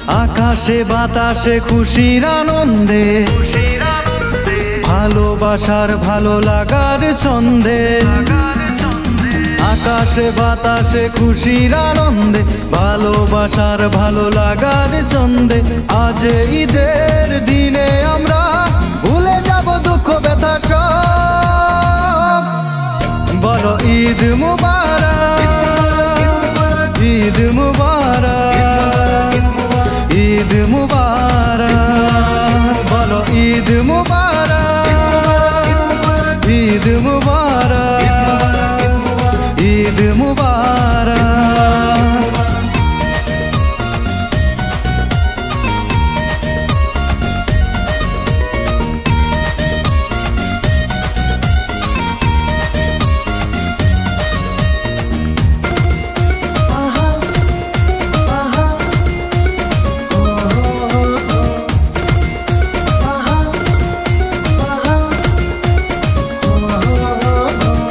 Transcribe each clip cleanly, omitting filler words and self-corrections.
আকাশে বাতাসে খুশির আনন্দে, ভালোবাসার ভালো লাগার ছন্দে। আকাশে বাতাসে খুশির আনন্দে, ভালোবাসার ভালো লাগার ছন্দে। আজ ঈদের দিনে আমরা ভুলে যাব দুঃখ ব্যথা সব। বলো ঈদ মুবারক, ঈদ মুবারক, ঈদ মুবারক। বলো ঈদ মুবারক, ঈদ মুবারক, ঈদ মুবারক।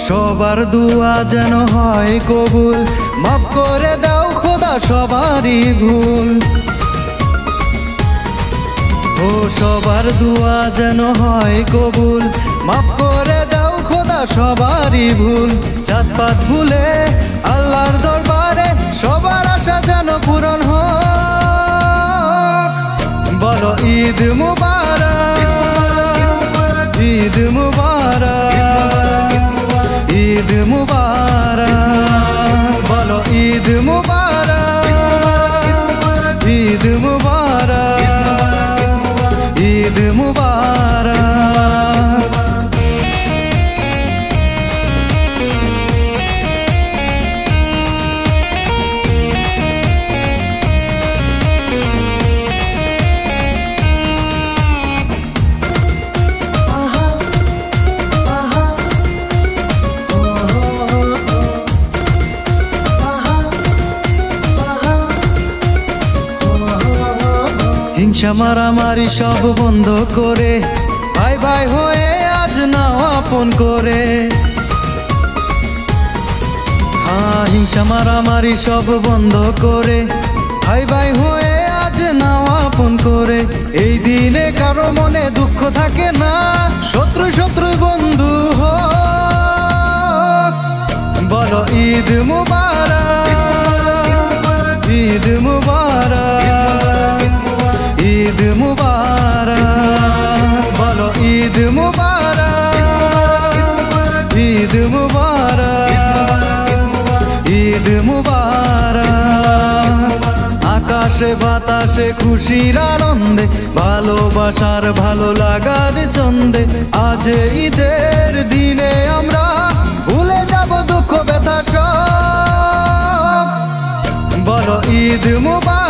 সবার দুয়া যেন হয় কবুল, মাফ করে দাও খোদা সবারই ভুল। ও সবার দুয়া যেন হয় কবুল, মাফ করে দাও খোদা সবারই ভুল। জাতপাত ভুলে আল্লাহর দরবারে সবার আশা যেন পূরণ হোক। বলো ঈদ মুবারক, ঈদ মুবারক, ঈদ মুবারক। বলো ঈদ মুবারক, ঈদ মুবারক, ঈদ মুবারক। হিংসা মারামারি সব বন্ধ করে ভাই ভাই হয়ে আজ নাও আপন করে। হিংসা মারামারি সব বন্ধ করে ভাই ভাই হয়ে আজ নাও আপন করে। এই দিনে কারো মনে দুঃখ থাকে না, শত্রু শত্রু বন্ধু হোক। বলো ঈদ মুবারক, ঈদ মুবারক, ঈদ মুবারক। বলো ঈদ মুবারক, ঈদ মুবারক, ঈদ মুবারক। আকাশে বাতাসে খুশির আনন্দে, ভালোবাসার ভালো লাগার ছন্দে। আজ ঈদের দিনে আমরা ভুলে যাব দুঃখ ব্যথা সব। বলো ঈদ মুবারক।